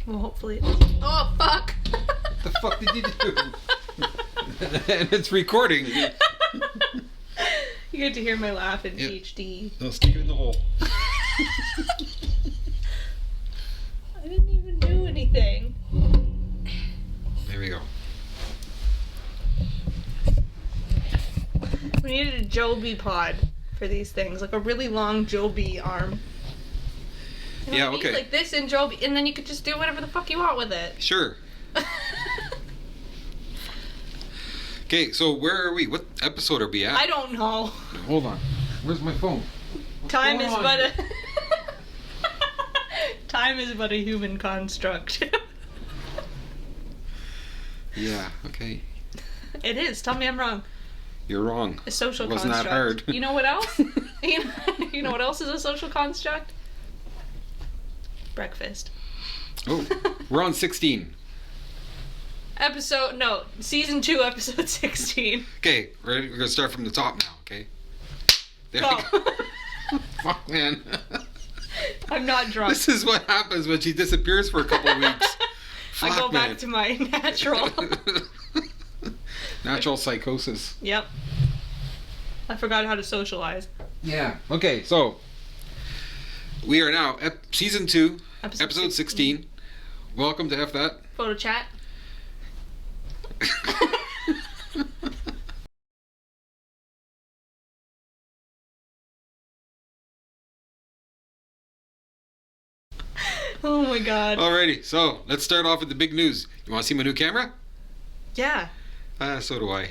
Well, hopefully it doesn't. Oh, fuck! What the fuck did you do? And it's recording. You get to hear my laugh in HD. No, stick it in the hole. I didn't even do anything. There we go. We needed a Joby pod for these things, like a really long Joby arm. You know Yeah, what I mean? okay. Like this in Joby, and then you could just do whatever the fuck you want with it. Sure. Okay, so where are we? What episode are we at? I don't know. Hold on. Where's my phone? Time going is on but here? a time is but a human construct. Yeah, okay. It is. Tell me I'm wrong. You're wrong. A social It wasn't construct. that hard. You know what else? You know what else is a social construct? Breakfast. Oh, we're on 16. Season 2, episode 16. Okay, we're going to start from the top now, okay? There Go. we go. Fuck, man. I'm not drunk. This is what happens when she disappears for a couple of weeks. Fuck, I go man. back to my natural. Natural psychosis. Yep. I forgot how to socialize. Yeah. Okay, so we are now at season 2, episode 16. Welcome to F That. Photo chat. Oh my god. Alrighty, so let's start off with the big news. You want to see my new camera? Yeah. So do I.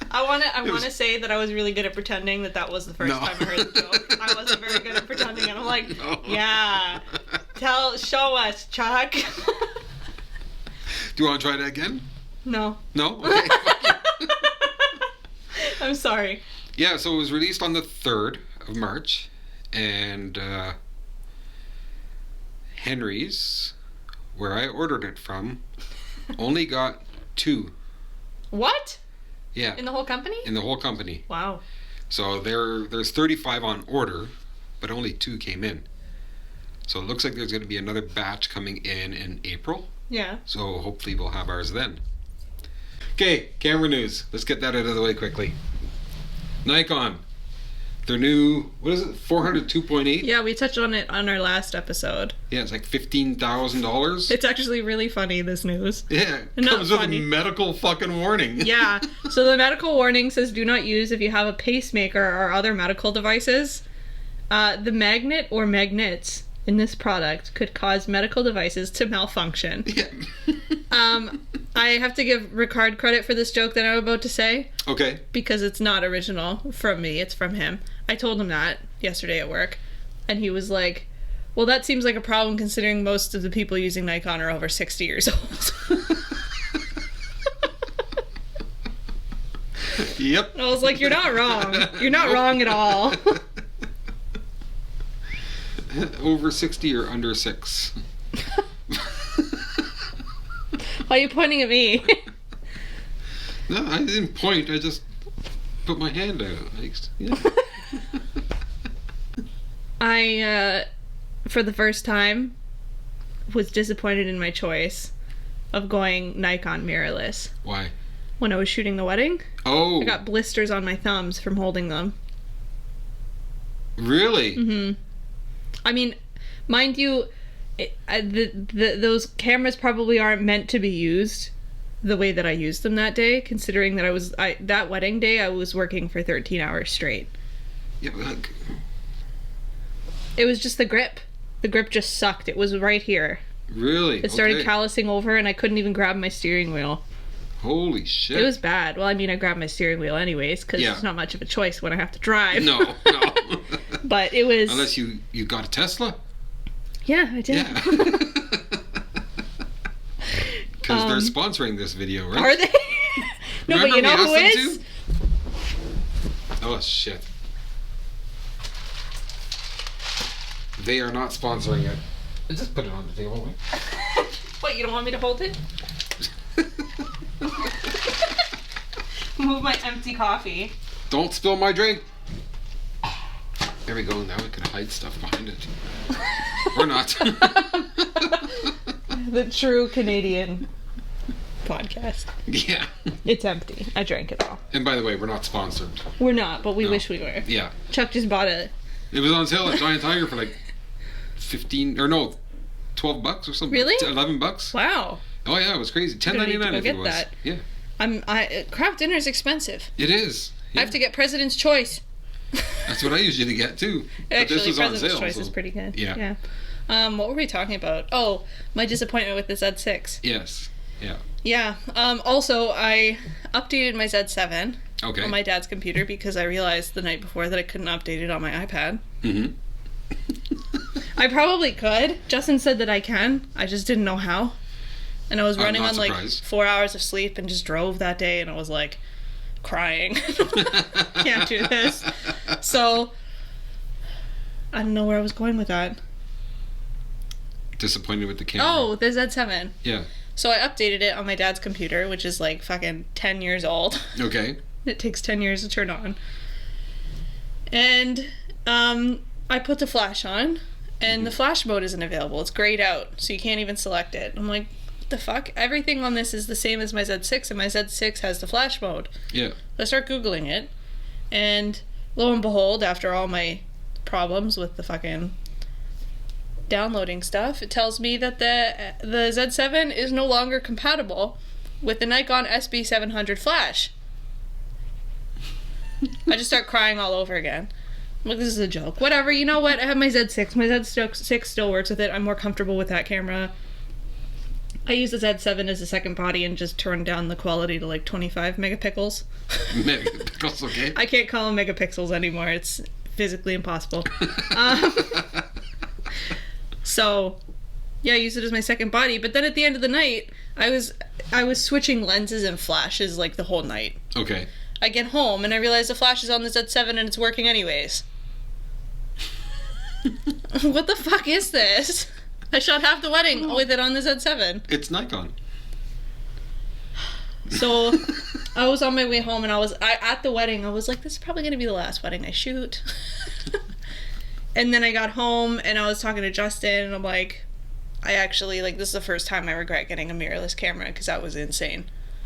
I want to say that I was really good at pretending that was the first No. time I heard the joke. I wasn't very good at pretending, and I'm like, No. yeah. Show us, Chuck. Do you want to try that again? No. No? Okay. I'm sorry. Yeah, so it was released on the 3rd of March, and Henry's, where I ordered it from, only got 2. What? Yeah. In the whole company? In the whole company. Wow. So there's 35 on order, but only 2 came in. So it looks like there's going to be another batch coming in April. Yeah. So hopefully we'll have ours then. Okay, camera news. Let's get that out of the way quickly. Nikon. Their new, what is it, 400 2.8? Yeah, we touched on it on our last episode. Yeah, it's like $15,000. It's actually really funny, this news. Yeah, it Not comes with funny. a medical fucking warning. Yeah. So the medical warning says do not use if you have a pacemaker or other medical devices. The magnet or magnets in this product could cause medical devices to malfunction. Yeah. I have to give Ricard credit for this joke that I'm about to say Okay. because it's not original from me, it's from him. I told him that yesterday at work, and he was like, well, that seems like a problem considering most of the people using Nikon are over 60 years old. Yep. And I was like, you're not wrong. You're not wrong at all. Over 60 or under 6. Why are you pointing at me? No, I didn't point. I just put my hand out. Yeah. I, for the first time, was disappointed in my choice of going Nikon mirrorless. Why? When I was shooting the wedding, Oh. I got blisters on my thumbs from holding them. Really? Mm-hmm. I mean, mind you, those cameras probably aren't meant to be used the way that I used them that day, considering that that wedding day I was working for 13 hours straight. Yeah, but like, It was just the grip. The grip just sucked. It was right here. really? It started Okay. callousing over and I couldn't even grab my steering wheel. Holy shit. It was bad. Well, I mean, I grabbed my steering wheel anyways because Yeah. it's not much of a choice when I have to drive. No. But it was... Unless you got a Tesla. Yeah, I did. Yeah. Because they're sponsoring this video, right? Are they? No, Remember but you know we who asked them is? to? Oh, shit. They are not sponsoring it. Just put it on the table, right? What, you don't want me to hold it? Move my empty coffee. Don't spill my drink. There we go. Now we can hide stuff behind it. Or not. The true Canadian podcast. Yeah. It's empty. I drank it all. And by the way, we're not sponsored. We're not, but we wish we were. Yeah. Chuck just bought it. It was on sale at Giant Tiger for like 15 or no, $12 or something. Really? $11. Wow. Oh yeah, it was crazy. $10.99 I think it was. That. Yeah. Craft dinner is expensive. It is. Yeah. I have to get President's Choice. That's what I usually get too. Actually, but this was on President's sale. Choice is pretty good. Yeah. What were we talking about? Oh, my disappointment with the Z6. Yes. Yeah. Yeah. Also, I updated my Z7 on my dad's computer because I realized the night before that I couldn't update it on my iPad. Mm-hmm. I probably could. Justin said that I can. I just didn't know how. And I was running on like 4 hours of sleep and just drove that day, and I was like crying. Can't do this. So I don't know where I was going with that. Disappointed with the camera. Oh, the Z7. Yeah. So I updated it on my dad's computer, which is like fucking 10 years old. Okay. It takes 10 years to turn on. And I put the flash on, and the flash mode isn't available. It's grayed out, so you can't even select it. I'm like, what the fuck? Everything on this is the same as my Z6, and my Z6 has the flash mode. Yeah. So I start Googling it, and lo and behold, after all my problems with the fucking downloading stuff, it tells me that the Z7 is no longer compatible with the Nikon SB700 flash. I just start crying all over again. I'm like, this is a joke. Whatever, you know what? I have my Z6. My Z6 still works with it. I'm more comfortable with that camera. I use the Z7 as a second body and just turn down the quality to like 25 megapixels. Megapixels, okay. I can't call them megapixels anymore. It's physically impossible. So, yeah, I use it as my second body. But then at the end of the night, I was switching lenses and flashes like the whole night. Okay. I get home and I realize the flash is on the Z7 and it's working anyways. What the fuck is this? I shot half the wedding with it on the Z7. It's Nikon. So I was on my way home and at the wedding, I was like, this is probably going to be the last wedding I shoot. And then I got home and I was talking to Justin and I'm like, I actually, like, this is the first time I regret getting a mirrorless camera because that was insane.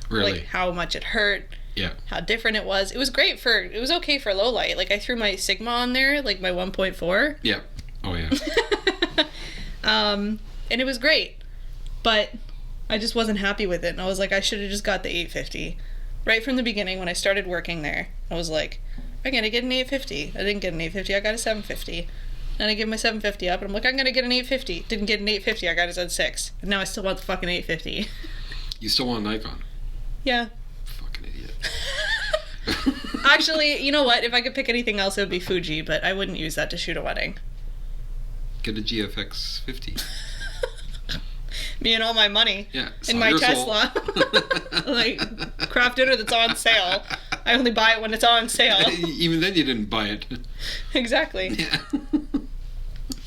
Really? Like, how much it hurt. Yeah. How different it was. It was great it was okay for low light. Like, I threw my Sigma on there, like my 1.4. Yeah. Oh, yeah. And it was great. But I just wasn't happy with it. And I was like, I should have just got the 850. Right from the beginning when I started working there, I was like, I'm going to get an 850. I didn't get an 850. I got a 750. And I give my 750 up, and I'm like, I'm going to get an 850. Didn't get an 850. I got a Z6. And now I still want the fucking 850. You still want a Nikon? Yeah. Fucking idiot. Actually, you know what? If I could pick anything else, it would be Fuji, but I wouldn't use that to shoot a wedding. Get a GFX 50. Me and all my money. Yeah. In my Tesla. Like, craft dinner that's on sale. I only buy it when it's on sale. Even then you didn't buy it. Exactly. Yeah.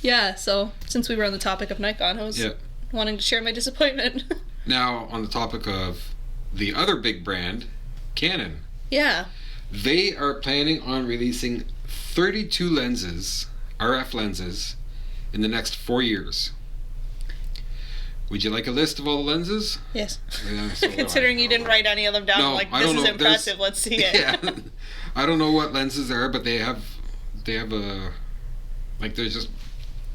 Yeah, so since we were on the topic of Nikon, I was wanting to share my disappointment. Now, on the topic of the other big brand, Canon. Yeah. They are planning on releasing 32 lenses, RF lenses, in the next 4 years. Would you like a list of all the lenses? Yes. Yeah, so Considering you didn't write any of them down, no, like, I this don't is know. impressive, let's see it. Yeah. I don't know what lenses there are, but they have a, like, they're just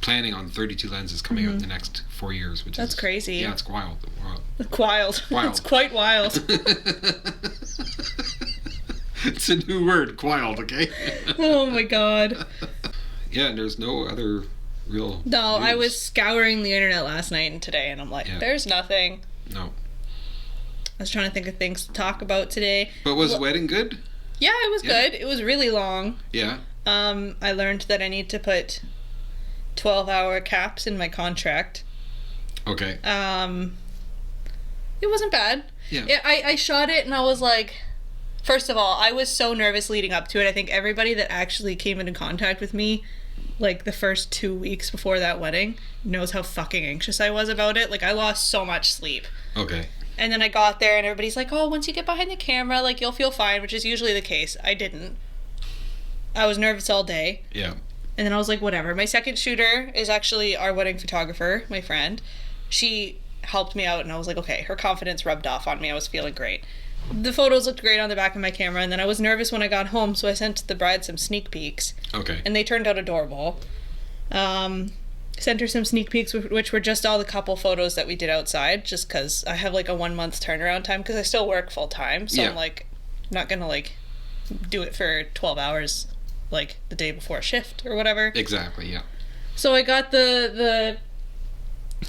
planning on 32 lenses coming out in the next 4 years, which That's crazy. Yeah, it's wild. Wild. It's quite wild. It's a new word, wild, okay? Oh my god. Yeah, and there's no other real No, news. I was scouring the internet last night and today, and I'm like, there's nothing. No. I was trying to think of things to talk about today. But was the wedding good? Yeah, it was good. It was really long. Yeah. I learned that I need to put 12-hour caps in my contract. Okay. It wasn't bad. Yeah. I shot it and I was like, first of all, I was so nervous leading up to it. I think everybody that actually came into contact with me, like, the first 2 weeks before that wedding knows how fucking anxious I was about it. Like, I lost so much sleep. Okay. And then I got there and everybody's like, oh, once you get behind the camera, like, you'll feel fine, which is usually the case. I didn't. I was nervous all day. Yeah. And then I was like, whatever. My second shooter is actually our wedding photographer, my friend. She helped me out, and I was like, okay, her confidence rubbed off on me. I was feeling great. The photos looked great on the back of my camera, and then I was nervous when I got home, so I sent the bride some sneak peeks. Okay. And they turned out adorable. Sent her some sneak peeks, which were just all the couple photos that we did outside, just because I have like a 1 month turnaround time, because I still work full time, so I'm like not gonna like do it for 12 hours like the day before a shift or whatever. Exactly, yeah. So I got the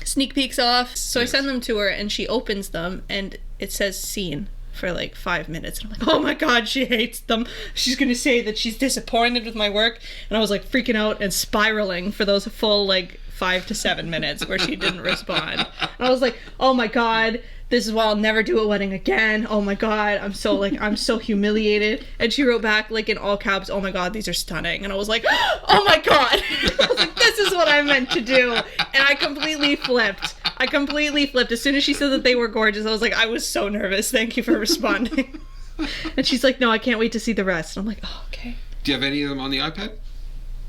sneak peeks off, so I send them to her, and she opens them, and it says scene for like 5 minutes, and I'm like, oh my god, she hates them. She's gonna say that she's disappointed with my work. And I was like freaking out and spiraling for those full like 5 to 7 minutes where she didn't respond. And I was like, oh my god, this is why I'll never do a wedding again. Oh my god, I'm so humiliated. And she wrote back like in all caps, oh my god, these are stunning. And I was like, oh my god. I was like, this is what I meant to do. And I completely flipped. As soon as she said that they were gorgeous, I was like, I was so nervous. Thank you for responding. And she's like, no, I can't wait to see the rest. And I'm like, oh, okay. Do you have any of them on the iPad?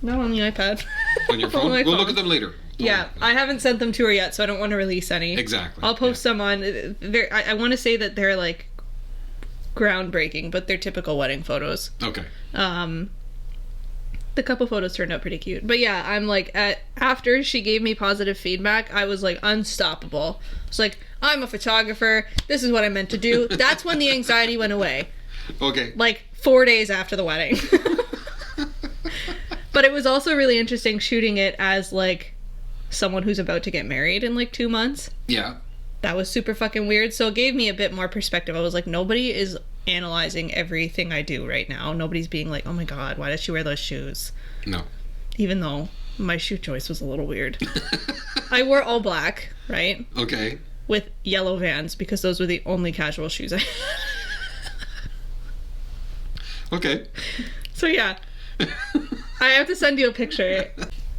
Not on the iPad. On your phone? We'll look at them later. Yeah, I haven't sent them to her yet, so I don't want to release any. Exactly. I'll post some on. I want to say that they're like groundbreaking, but they're typical wedding photos. Okay. The couple photos turned out pretty cute. But yeah, I'm like, after she gave me positive feedback, I was like unstoppable. It's like, I'm a photographer. This is what I meant to do. That's when the anxiety went away. Okay. Like 4 days after the wedding. But it was also really interesting shooting it as like someone who's about to get married in like 2 months. Yeah. That was super fucking weird. So it gave me a bit more perspective. I was like, nobody is analyzing everything I do right now. Nobody's being like, oh my god, why does she wear those shoes? No. Even though my shoe choice was a little weird. I wore all black, right? Okay. With yellow Vans, because those were the only casual shoes I had. Okay. So yeah. I have to send you a picture.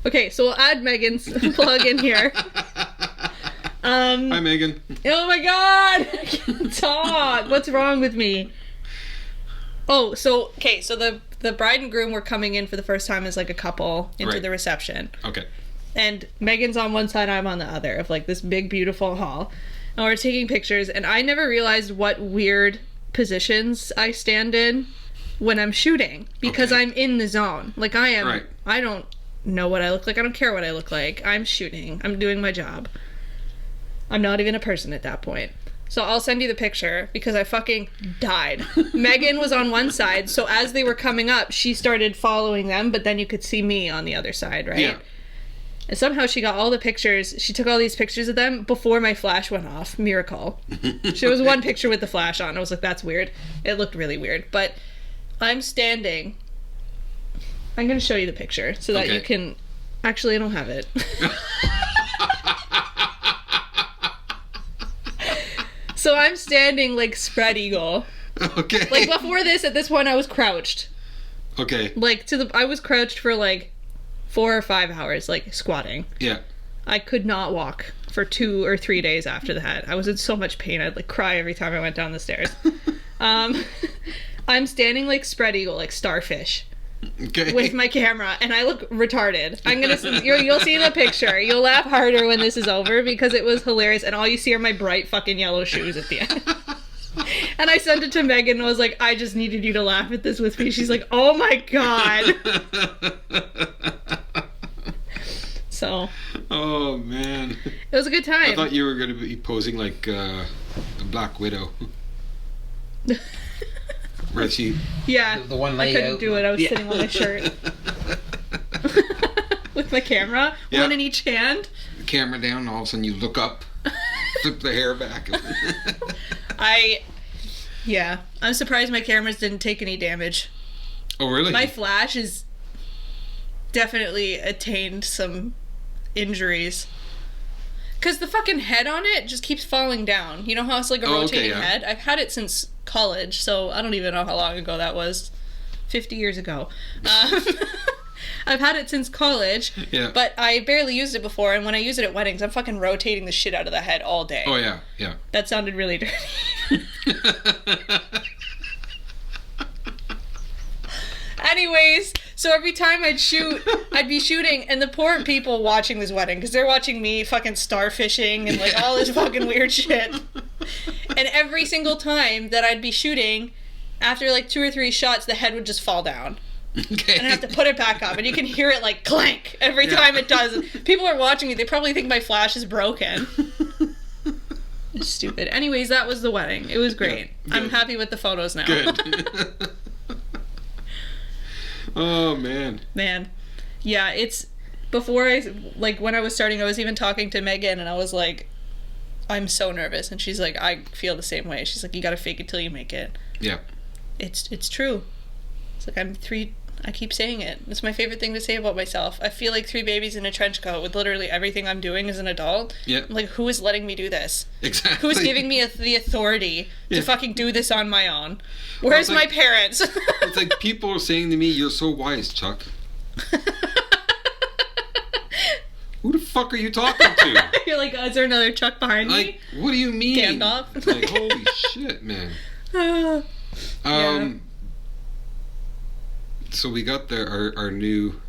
Okay, so we'll add Megan's plug in here. Hi, Megan. Oh my god! I can't talk. What's wrong with me? Oh, so the bride and groom were coming in for the first time as like a couple into the reception. Okay. And Megan's on one side, I'm on the other of like this big beautiful hall. And we're taking pictures, and I never realized what weird positions I stand in when I'm shooting, because I'm in the zone. Like I am. Right. I don't know what I look like. I don't care what I look like. I'm shooting. I'm doing my job. I'm not even a person at that point. So I'll send you the picture, because I fucking died. Megan was on one side, so as they were coming up, she started following them, but then you could see me on the other side, right? Yeah. And somehow she got all the pictures. She took all these pictures of them before my flash went off. Miracle. There was one picture with the flash on. I was like, that's weird. It looked really weird. But I'm standing. I'm going to show you the picture so that you can... Actually, I don't have it. So I'm standing like spread eagle. Okay. Like before this, at this point, I was crouched. Okay. Like I was crouched for like 4 or 5 hours, like squatting. Yeah. I could not walk for 2 or 3 days after that. I was in so much pain. I'd like cry every time I went down the stairs. I'm standing like spread eagle, like starfish. Okay. With my camera, and I look retarded. You'll see the picture. You'll laugh harder when this is over, because it was hilarious, and all you see are my bright fucking yellow shoes at the end. And I sent it to Megan and was like, I just needed you to laugh at this with me. She's like, oh my god. So. Oh man. It was a good time. I thought you were going to be posing like a Black Widow. Where she... Yeah. The one I couldn't do it. I was sitting on my shirt. With my camera. Yeah. One in each hand. The camera down, and all of a sudden you look up. Flip the hair back. I'm surprised my cameras didn't take any damage. Oh, really? My flash has definitely attained some injuries. Because the fucking head on it just keeps falling down. You know how it's like a rotating head? I've had it since college, so I don't even know how long ago that was. 50 years ago. I've had it since college, but I barely used it before, and when I use it at weddings, I'm fucking rotating the shit out of the head all day. Oh, yeah, yeah. That sounded really dirty. Anyways, So every time I'd be shooting, and the poor people watching this wedding, because they're watching me fucking starfishing and like all this fucking weird shit. And every single time that I'd be shooting, after like 2 or 3 shots, the head would just fall down. Okay. And I have to put it back up, and you can hear it like clank every time it does. People are watching me, they probably think my flash is broken. It's stupid. Anyways, that was the wedding. It was great. Yeah, I'm happy with the photos now. Good. Oh, man. Man. Yeah, it's... Before when I was starting, I was even talking to Megan, and I was like, I'm so nervous. And she's like, I feel the same way. She's like, you gotta fake it till you make it. Yeah. It's true. It's like I keep saying it. It's my favorite thing to say about myself. I feel like 3 babies in a trench coat with literally everything I'm doing as an adult. Yeah. Like, who is letting me do this? Exactly. Who is giving me the authority to fucking do this on my own? Where's my parents? It's like people are saying to me, you're so wise, Chuck. Who the fuck are you talking to? You're like, is there another Chuck behind me? What do you mean? Gandalf? Like, holy shit, man. Yeah. So we got our new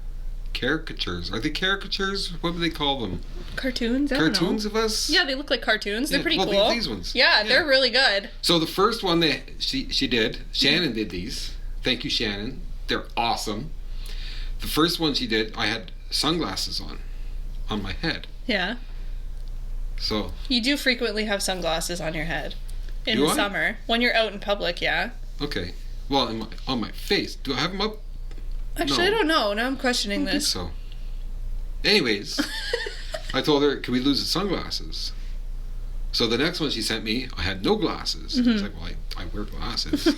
caricatures. Are they caricatures? What do they call them? Cartoons? I don't know. Cartoons of us? Yeah, they look like cartoons. They're pretty well, cool. These ones. Yeah, they're really good. So the first one she did, Shannon did these. Thank you, Shannon. They're awesome. The first one she did, I had sunglasses on my head. Yeah. So you do frequently have sunglasses on your head in do the I? summer when you're out in public. Yeah. Okay. Well, on my face. Do I have them up? Actually, No. I don't know. Now I'm questioning I don't think this. so. Anyways, I told her, can we lose the sunglasses? So the next one she sent me, I had no glasses. I was like, well, I wear glasses.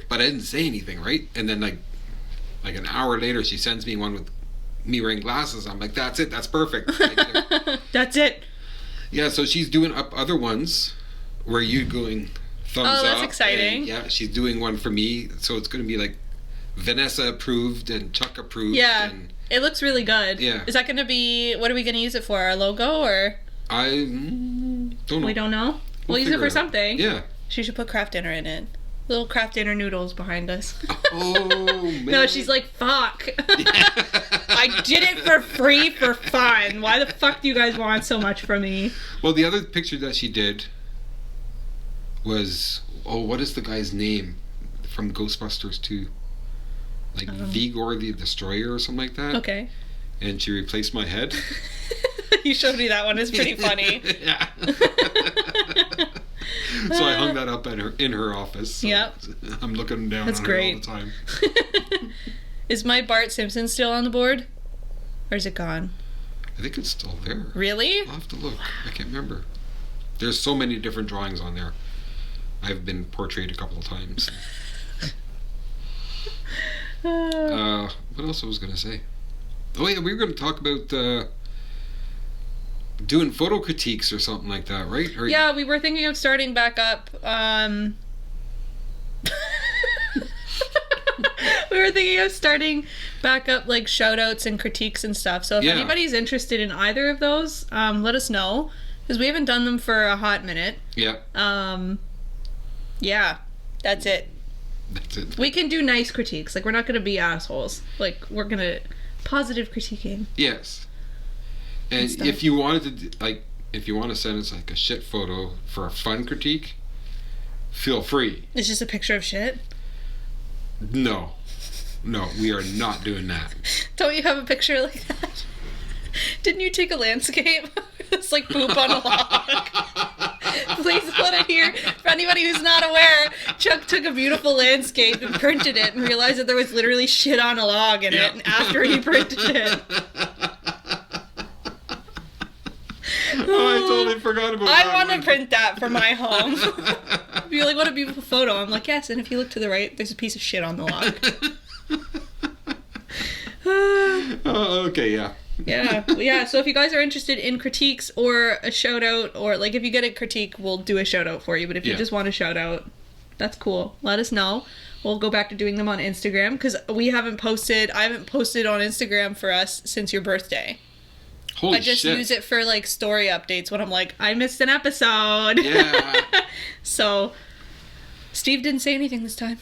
But I didn't say anything, right? And then like an hour later, she sends me one with me wearing glasses. I'm like, that's it. That's perfect. That's it. Yeah, so she's doing up other ones where you're going thumbs up. Oh, that's exciting. And, yeah, she's doing one for me. So it's going to be like Vanessa approved and Chuck approved. Yeah. And It looks really good. Yeah. Is that going to be... What are we going to use it for? Our logo, or... I don't know. We don't know? We'll use it figure for out. something. Yeah. She should put craft dinner in it. Little craft dinner noodles behind us. Oh, man. No, she's like, fuck. I did it for free for fun. Why the fuck do you guys want so much from me? Well, the other picture that she did was... Oh, what is the guy's name from Ghostbusters 2? Like Vigor the Destroyer or something like that. Okay. And she replaced my head. You showed me that one. It's pretty funny. Yeah. So I hung that up in her office. So Yep. I'm looking down That's on great. her all the time. Is my Bart Simpson still on the board? Or is it gone? I think it's still there. Really? I'll have to look. I can't remember. There's so many different drawings on there. I've been portrayed a couple of times. What else I was going to say? Oh yeah, we were going to talk about doing photo critiques or something like that, right? Or, Yeah, we were thinking of starting back up. We were thinking of starting back up like shout outs and critiques and stuff. So if Yeah. anybody's interested in either of those, let us know. Because we haven't done them for a hot minute. Yeah. Yeah, that's it. That's it. We can do nice critiques. Like, we're not going to be assholes. Like, we're going to... Positive critiquing. Yes. And stuff. if you wanted to, if you want to send us like a shit photo for a fun critique, feel free. It's just a picture of shit. No, we are not doing that. Don't you have a picture like that? Didn't you take a landscape? It's like poop on a log. Please put it here. For anybody who's not aware, Chuck took a beautiful landscape and printed it and realized that there was literally shit on a log in it after he printed it. Oh, I totally forgot about that. I want to print that for my home. Be like, what a beautiful photo. I'm like, yes, and if you look to the right, there's a piece of shit on the log. Oh, okay, yeah. Yeah, so if you guys are interested in critiques or a shout out, or like if you get a critique, we'll do a shout out for you, but if you just want a shout out, that's cool. Let us know. We'll go back to doing them on Instagram, because I haven't posted on Instagram for us since your birthday. Holy I just shit. use it for like story updates when I'm like, I missed an episode. Yeah. So Steve didn't say anything this time.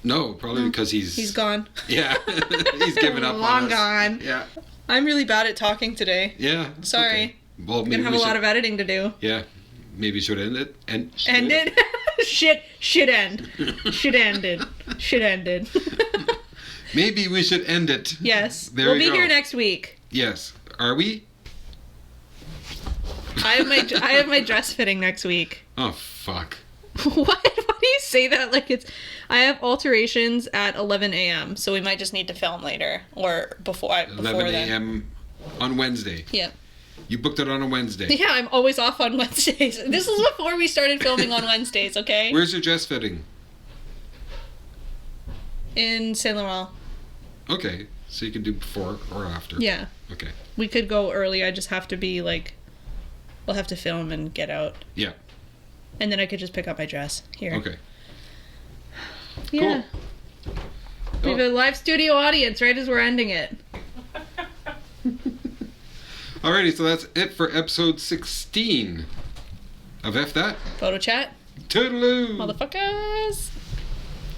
No, probably because He's gone. Yeah, he's given up Long on us. gone. Yeah. I'm really bad at talking today. Yeah. Sorry. Okay. Well, I'm maybe gonna have we a should, lot of editing to do. Yeah. Maybe we should end it. End Ended? Should end. Should ended. Maybe we should end it. Yes. There we'll we be go. here next week. Yes. Are we? I have my dress fitting next week. Oh, fuck. What? Why do you say that like it's... I have alterations at 11 a.m., so we might just need to film later. Or before 11 then. a.m. on Wednesday. Yeah. You booked it on a Wednesday. Yeah, I'm always off on Wednesdays. This is before we started filming on Wednesdays, okay? Where's your dress fitting? In Saint Laurent. Okay. So you can do before or after. Yeah. Okay. We could go early. I just have to be like... We'll have to film and get out. Yeah. And then I could just pick up my dress here. Okay. Yeah. Cool. We have a live studio audience right as we're ending it. Alrighty, so that's it for episode 16 of F That. Photo chat. Toodaloo! Motherfuckers.